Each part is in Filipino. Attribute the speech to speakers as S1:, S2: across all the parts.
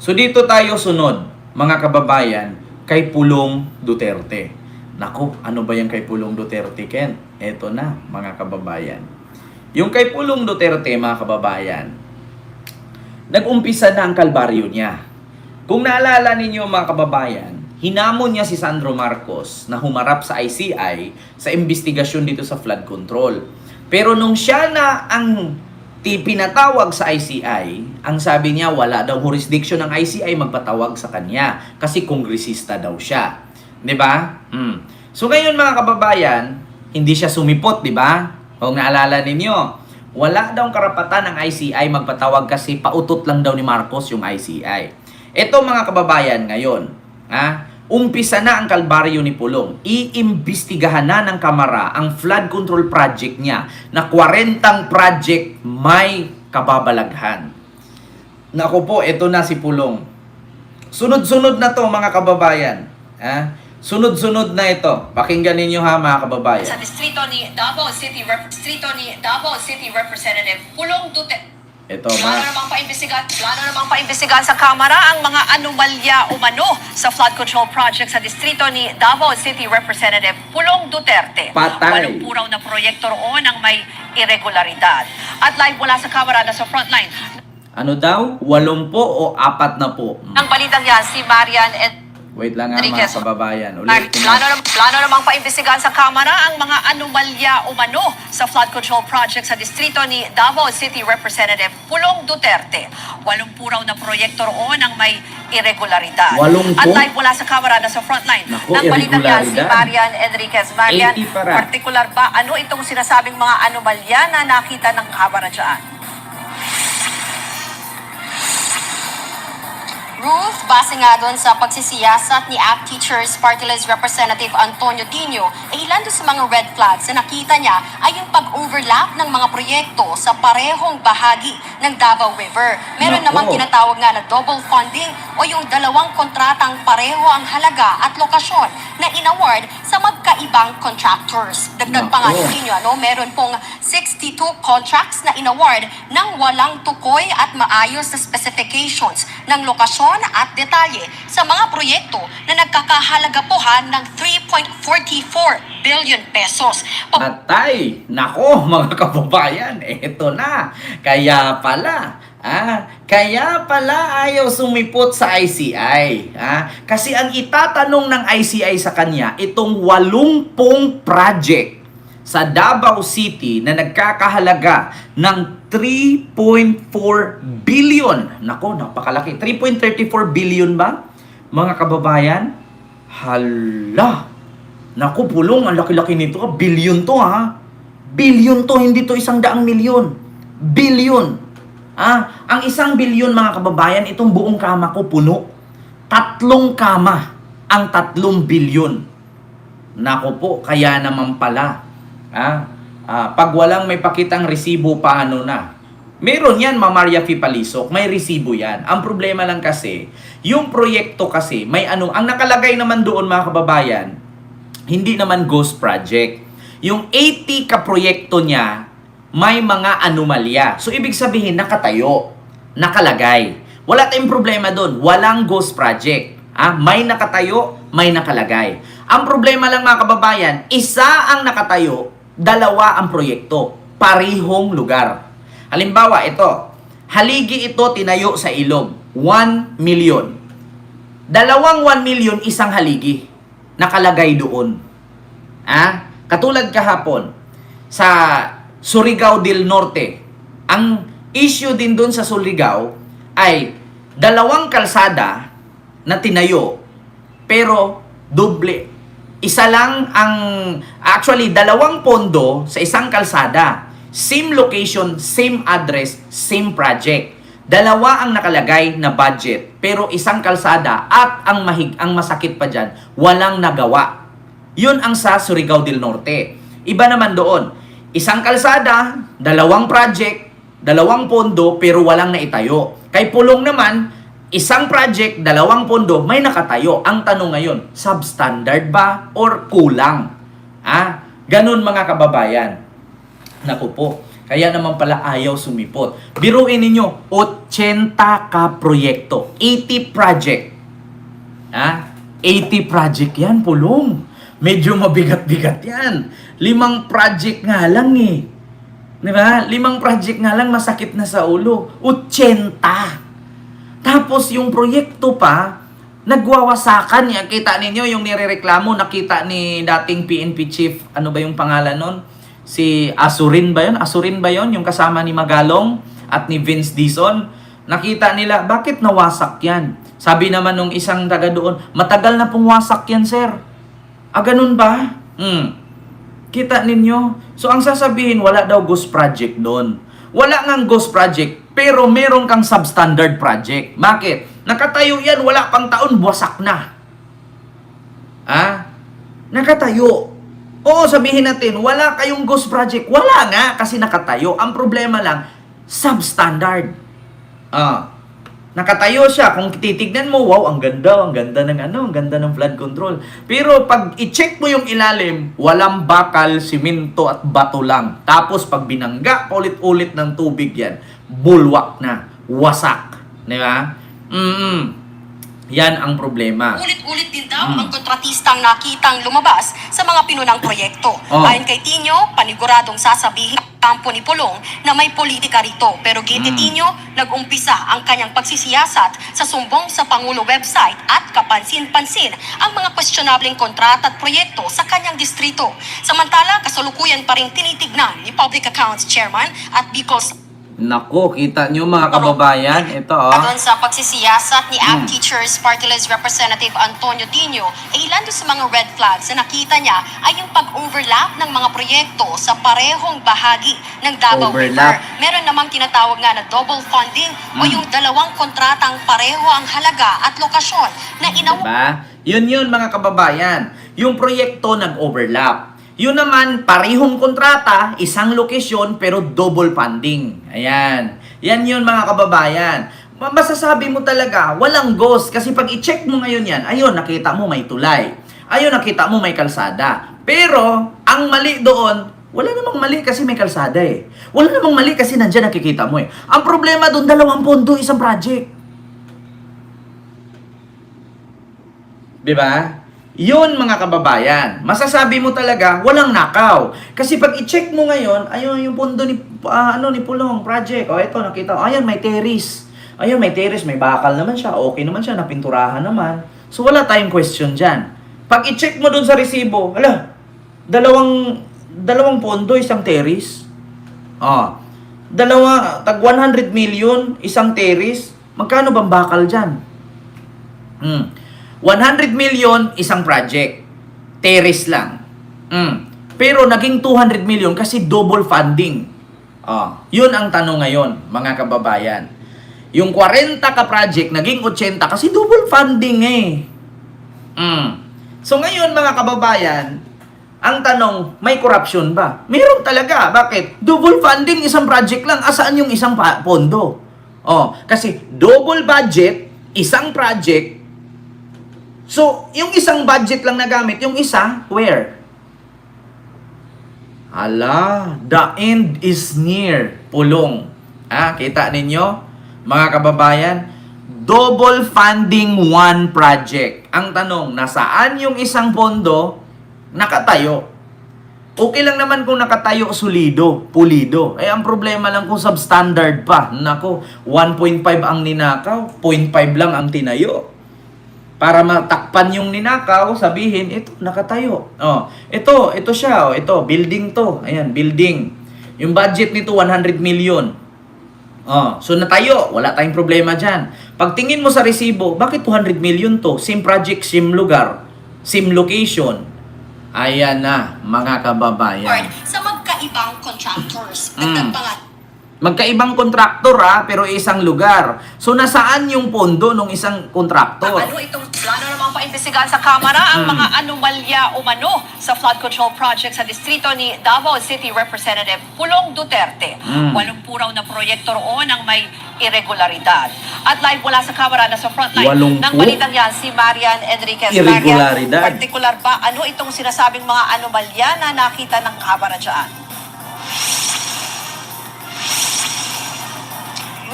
S1: So dito tayo sunod, mga kababayan, kay Pulong Duterte. Naku, ano ba yung kay Pulong Duterte, Ken? Eto na, mga kababayan. Yung kay Pulong Duterte, mga kababayan, nag-umpisa na ang kalbaryo niya. Kung naalala ninyo, mga kababayan, hinamon niya si Sandro Marcos na humarap sa ICI sa investigasyon dito sa flood control. Pero nung siya na ang pinatawag sa ICI, ang sabi niya wala daw jurisdiction ng ICI magpatawag sa kanya kasi kongresista daw siya. 'Di ba? So ngayon, mga kababayan, hindi siya sumipot, 'di ba? Kung naalala ninyo, wala daw karapatan ng ICI magpatawag kasi pautot lang daw ni Marcos yung ICI. Ito, mga kababayan, ngayon, umpisa na ang kalbaryo ni Pulong. Iimbestigahan na ng Kamara ang flood control project niya na 40 project may kababalaghan. Naku po, ito na si Pulong. Sunod-sunod na to, mga kababayan. Sunod-sunod na ito. Pakinggan ninyo, ha, mga kababayan.
S2: Sa distrito ni Davao City Representative Pulong Duterte.
S1: Ito,
S2: Plano namang paimbestigahan sa Kamara ang mga anomalya umano sa flood control project sa distrito ni Davao City Representative Pulong Duterte.
S1: Patay.
S2: 8 raw na proyekto roon ang may irregularidad. At live mula sa Kamara na sa frontline.
S1: Ano daw? 80 o 4 na po?
S2: Ang balitang yan, si Marian and
S1: Wait lang, ha, mga
S2: Enriquez.
S1: kababayan. Ulitin
S2: Plano namang paimbestigahan sa Kamara ang mga anomalya umano sa flood control project sa distrito ni Davao City Representative Pulong Duterte. 80 raw na proyekto roon ang may irregularidad.
S1: 80?
S2: At live mula sa Kamara na sa frontline.
S1: Naku,
S2: Nang balitang yan, si
S1: irregularidad.
S2: Marian Enriquez. Marian,
S1: 80 para.
S2: particular ba ano itong sinasabing mga anomalya na nakita ng Kamara dyan?
S3: Ruth, base nga doon sa pagsisiyasat ni ACT Teachers Party List Representative Antonio Dino, ilan doon sa mga red flags na nakita niya ay yung pag-overlap ng mga proyekto sa parehong bahagi ng Davao River. Meron
S1: Nako.
S3: namang tinatawag nga na double funding o yung dalawang kontratang pareho ang halaga at lokasyon na inaward sa magkaibang contractors. Dagdag pa nga
S1: Nako.
S3: Dino, meron pong 62 contracts na inaward ng walang tukoy at maayos na specifications ng lokasyon at detalye sa mga proyekto na nagkakahalaga po ng 3.44 billion pesos.
S1: Patay! Nako, mga kababayan, eto na. Kaya pala ayaw sumipot sa ICI. Kasi ang itatanong ng ICI sa kanya, itong 80 project sa Davao City na nagkakahalaga ng 3.4 billion. Nako, napakalaki. 3.34 billion ba? Mga kababayan? Hala! Naku, Pulong, ang laki-laki nito. Billion to, ha? Billion to, hindi to 100 milyon. Billion. Ang 1 billion, mga kababayan, itong buong kama ko puno. 3 kama ang 3 billion. Naku po, kaya naman pala. Pag walang may pakitang resibo, paano na? Meron yan, Maria Fipalisok, may resibo yan. Ang problema lang kasi, yung proyekto kasi, may ang nakalagay naman doon, mga kababayan, hindi naman ghost project. Yung 80 ka-proyekto niya, may mga anomalya. So, ibig sabihin, nakatayo, nakalagay. Wala tayong problema doon. Walang ghost project. May nakatayo, may nakalagay. Ang problema lang, mga kababayan, isa ang nakatayo, 2 ang proyekto. Parihong lugar. Halimbawa, ito. Haligi ito tinayo sa ilog. 1 million. 1 million, isang haligi. Nakalagay doon. Katulad kahapon, sa Surigao del Norte. Ang issue din doon sa Surigao ay 2 kalsada na tinayo, pero doble. Isa lang actually 2 pondo sa isang kalsada. Same location, same address, same project. 2 ang nakalagay na budget, pero isang kalsada at ang masakit pa dyan, walang nagawa. Yun ang sa Surigao del Norte. Iba naman doon. Isang kalsada, 2 project, 2 pondo, pero walang naitayo. Kay Pulong naman, isang project, 2 pondo, may nakatayo. Ang tanong ngayon, substandard ba or kulang? Ganun, mga kababayan. Naku po. Kaya naman pala ayaw sumipot. Biruin ninyo, 80 ka proyekto. 80 project. 80 project yan, pulong. Medyo mabigat-bigat yan. 5 project nga lang eh. Di ba? 5 project nga lang masakit na sa ulo. 80. Tapos yung proyekto pa, nagwawasakan. Kita ninyo yung nirereklamo, nakita ni dating PNP chief, ano ba yung pangalan nun? Si Asurin ba yun? Asurin ba yun? Yung kasama ni Magalong at ni Vince Dizon. Nakita nila, bakit nawasak yan? Sabi naman nung isang taga doon, matagal na pong wasak yan, sir. Ganun ba? Kita ninyo? So, ang sasabihin, wala daw ghost project doon. Wala ngang ghost project, pero meron kang substandard project. Bakit? Nakatayo yan, wala pang taon, wasak na. Nakatayo. Oo, sabihin natin, wala kayong ghost project. Wala nga, kasi nakatayo. Ang problema lang, substandard. Nakatayo siya. Kung titignan mo, wow, ang ganda ng flood control. Pero pag i-check mo yung ilalim, walang bakal, simento at bato lang. Tapos pag binangga ulit-ulit ng tubig yan, bulwak na, wasak. Di ba? Yan ang problema.
S3: Ulit-ulit din daw ang kontratistang nakitang lumabas sa mga pinunang proyekto. Ayon kay Tino, paniguradong sasabihin ng kampo ni Pulong na may politika rito. Pero gite Tino, nag-umpisa ang kanyang pagsisiyasat sa sumbong sa Pangulo website at kapansin-pansin ang mga questionableng kontrata at proyekto sa kanyang distrito. Samantala, kasalukuyan pa rin tinitignan ni Public Accounts Chairman at Bicol's
S1: Nako, kita nyo mga kababayan, ito
S3: Ayon sa pagsisiyasat ni ACT Teachers Party List Representative Antonio Dino, ilan doon sa mga red flags na nakita niya ay yung pag-overlap ng mga proyekto sa parehong bahagi ng Davao River. Meron namang tinatawag nga na double funding o yung dalawang kontratang pareho ang halaga at lokasyon na
S1: diba? Yun mga kababayan, yung proyekto nag-overlap. Yun naman, parihong kontrata, isang lokasyon, pero double funding. Ayan. Yan yun mga kababayan. Masasabi mo talaga, walang ghost. Kasi pag i-check mo ngayon yan, ayun, nakita mo may tulay. Ayun, nakita mo may kalsada. Pero, ang mali doon, wala namang mali kasi may kalsada eh. Wala namang mali kasi nandyan nakikita mo eh. Ang problema doon, 2 pondo, isang project. Diba? Yun mga kababayan, masasabi mo talaga walang nakaw. Kasi pag i-check mo ngayon, ayun yung pondo ni ni Pulong project. Ito nakita. Ayun may terrace. Ayun may terrace, may bakal naman siya. Okay naman siya, napinturahan naman. So wala tayong question diyan. Pag i-check mo dun sa resibo, dalawang pondo, isang terrace. Tag 100 million, isang terrace. Magkano bang bakal diyan? 100 million, isang project. Terrace lang. Pero naging 200 million kasi double funding. Yun ang tanong ngayon, mga kababayan. Yung 40 ka project, naging 80 kasi double funding eh. So ngayon, mga kababayan, ang tanong, may corruption ba? Meron talaga. Bakit? Double funding, isang project lang. Asaan yung isang pondo? Kasi double budget, isang project. So, yung isang budget lang nagamit, yung isa, where? The end is near. Pulong. Kita ninyo, mga kababayan? Double funding one project. Ang tanong, nasaan yung isang pondo? Nakatayo. Okay lang naman kung nakatayo, solido, pulido. Ang problema lang kung substandard pa. Nako, 1.5 ang ninakaw, 0.5 lang ang tinayo. Para matakpan yung ninakaw, sabihin, ito, nakatayo. Ito siya, ito, building to. Ayan, building. Yung budget nito, 100 million. So natayo, wala tayong problema dyan. Pagtingin mo sa resibo, bakit 200 million to? Same project, same lugar, same location. Ayan na, mga kababayan.
S3: sa magkaibang contractors.
S1: Magkaibang kontraktor pero isang lugar. So nasaan yung pondo ng isang kontraktor?
S2: Ano itong plano namang paimbestigahan sa Kamara ang mga anomalya umano sa flood control project sa distrito ni Davao City Representative Pulong Duterte. 80 raw na proyekto roon ang may irregularidad. At live mula sa Kamara na sa frontline ng balitang yan si Marian Enriquez.
S1: Irregularidad.
S2: Particular ba ano itong sinasabing mga anomalya na nakita ng Kamara dyan?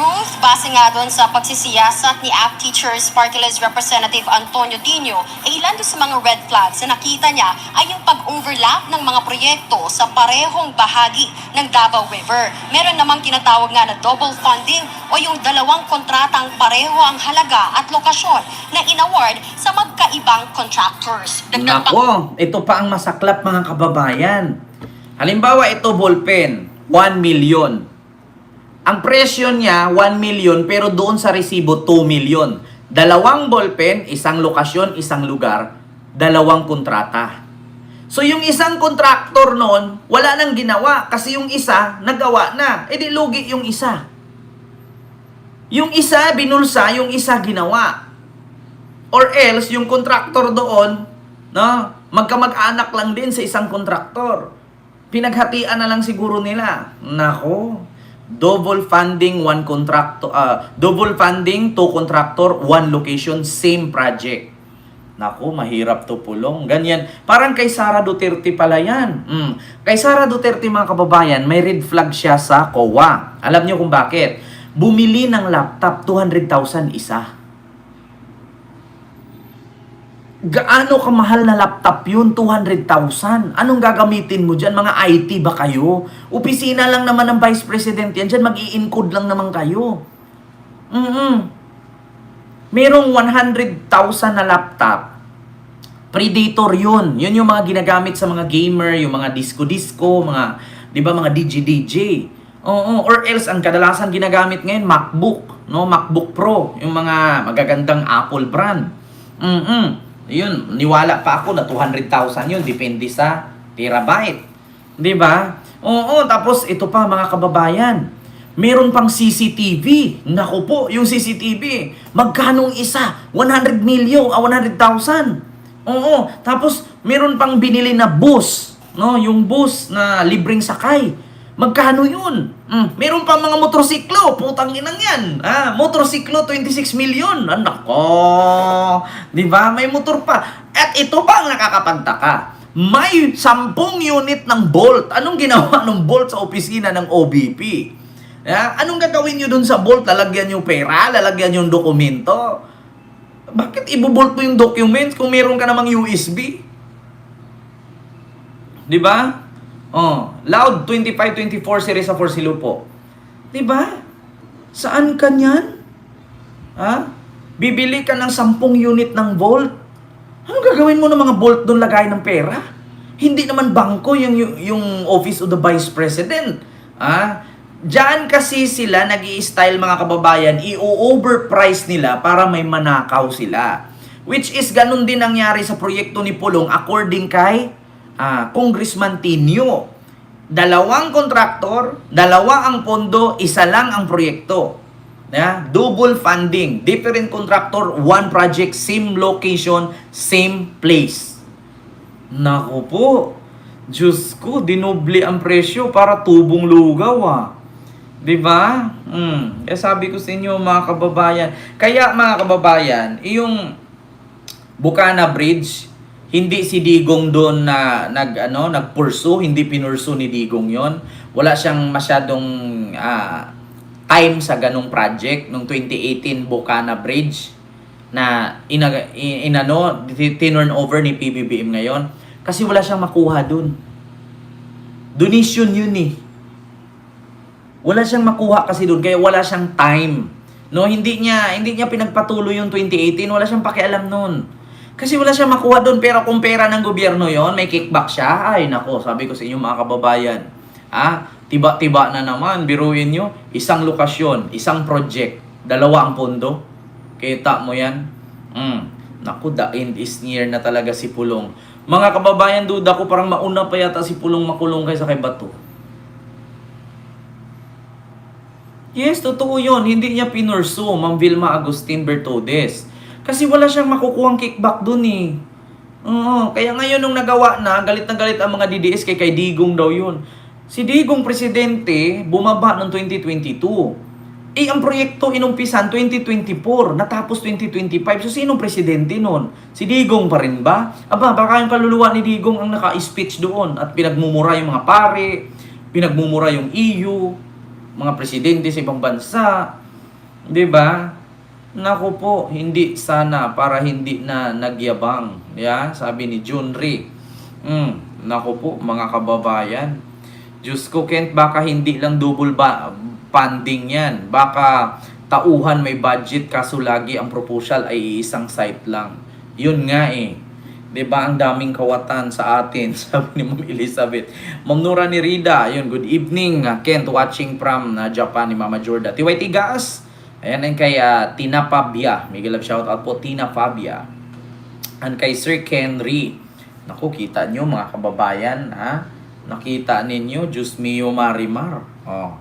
S3: Ruth, base nga doon sa pagsisiyasat ni ACT Teachers Party List Representative Antonio Tino, ilan doon sa mga red flags na nakita niya ay yung pag-overlap ng mga proyekto sa parehong bahagi ng Davao River. Meron namang tinatawag nga na double funding o yung dalawang kontratang pareho ang halaga at lokasyon na inaward sa magkaibang contractors.
S1: Nako, ito pa ang masaklap mga kababayan. Halimbawa, ito ballpen, 1 million. Ang presyo niya, 1 million, pero doon sa resibo, 2 million. Dalawang ballpen, isang lokasyon, isang lugar, dalawang kontrata. So yung isang kontraktor noon, wala nang ginawa kasi yung isa, nagawa na. E di lugi yung isa. Yung isa, binulsa, yung isa ginawa. Or else, yung kontraktor doon, no, magkamag-anak lang din sa isang kontraktor. Pinaghatian na lang siguro nila. Nako, double funding, double funding, 2 contractor, 1 location, same project. Naku, mahirap to Pulong. Ganyan. Parang kay Sara Duterte pala yan. Kay Sara Duterte mga kababayan, may red flag siya sa COA. Alam niyo kung bakit? Bumili ng laptop, 200,000 isa. Gaano kamahal na laptop yun? 200,000. Anong gagamitin mo dyan? Mga IT ba kayo? Opisina lang naman ng Vice President yan. Dyan mag-i-encode lang naman kayo. Merong 100,000 na laptop. Predator yun. Yun yung mga ginagamit sa mga gamer, yung mga disco-disco, mga, di ba, mga DJ-DJ. Oo, or else, ang kadalasan ginagamit ngayon, MacBook. No? MacBook Pro. Yung mga magagandang Apple brand. Yun, niwala pa ako na 200,000 yun. Depende sa terabyte. Di ba? Oo, tapos ito pa mga kababayan. Meron pang CCTV. Naku po, yung CCTV. Magkanong isa? 100 million, 100,000. Oo, tapos meron pang binili na bus. No? Yung bus na libreng sakay. Magkano yun? Meron pa mga motorsiklo. Putang inang yan. Motorsiklo, 26 million. Nako. Di ba? May motor pa. At ito pa ang nakakapagtaka. May 10 unit ng Bolt. Anong ginawa ng Bolt sa opisina ng OBP? Anong gagawin nyo dun sa Bolt? Lalagyan nyo pera? Lalagyan nyo dokumento? Bakit ibubolt mo yung documents kung meron ka namang USB? Di ba? Loud 2524 series sa Forsilupo. 'Di ba? Saan ka niyan? Bibili ka ng 10 unit ng Bolt. Anong gagawin mo ng mga Bolt doon lagay ng pera? Hindi naman bangko yung Office of the Vice President. Diyan kasi sila nag-i-style mga kababayan, i-overprice nila para may manakaw sila. Which is ganun din nangyari sa proyekto ni Pulong according kay Congressman Tinio. 2 kontraktor, 2 ang pondo, 1 lang ang proyekto. Double funding, different contractor, 1 project, same location, same place. Naku po, Diyos ko, dinoble ang presyo para tubong lugaw Diba? Kaya sabi ko sa inyo mga kababayan, kaya mga kababayan, yung Bukana Bridge, hindi si Digong doon na nagpursue, hindi pinursu ni Digong 'yon. Wala siyang masyadong time sa ganung project nung 2018 Bukana Bridge na tinurn over ni PBBM ngayon kasi wala siyang makuha doon. Donation yun Wala siyang makuha kasi doon kaya wala siyang time. No, hindi niya pinagpatuloy yung 2018, wala siyang pakialam noon. Kasi wala siyang makuha doon, pero kung pera ng gobyerno yon, may kickback siya. Ay, nako, sabi ko sa inyo mga kababayan. Tiba-tiba na naman, biruin nyo, 1 lokasyon, 1 project, 2 ang pondo. Kita mo yan? Naku, the end is near na talaga si Pulong. Mga kababayan, duda ko parang mauna pa yata si Pulong makulong kaysa kay Bato. Yes, totoo yun. Hindi niya pinursu, Ma'am Vilma Agustin Bertodes. Kasi wala siyang makukuhang kickback dun kaya ngayon nung nagawa na, galit na galit ang mga DDS kay Digong daw yun. Si Digong presidente, bumaba noong 2022. Ang proyekto inumpisan 2024, natapos 2025. So sinong presidente nun? Si Digong pa rin ba? Baka yung kaluluwa ni Digong ang naka-speech doon at pinagmumura yung mga pare, pinagmumura yung EU, mga presidente sa ibang bansa. 'Di ba? Naku po, hindi sana para hindi na nagyabang. Yeah? Sabi ni Junri. Naku po, mga kababayan. Diyos ko, Kent, baka hindi lang double funding yan. Baka tauhan may budget kaso lagi ang proposal ay isang site lang. Yun nga eh. 'Di ba ang daming kawatan sa atin, sabi ni Ma'am Elizabeth. Ma'am Nura ni Rida, yun, good evening. Kent, watching from Japan ni Mama Jorda. Tiway Tigas, ayan ang kay Tina Fabia. Miguel love shout out po, Tina Fabia. And kay Sir Kenry. Naku, kita nyo mga kababayan, ha? Nakita ninyo, Diyos mio Marimar. Oh.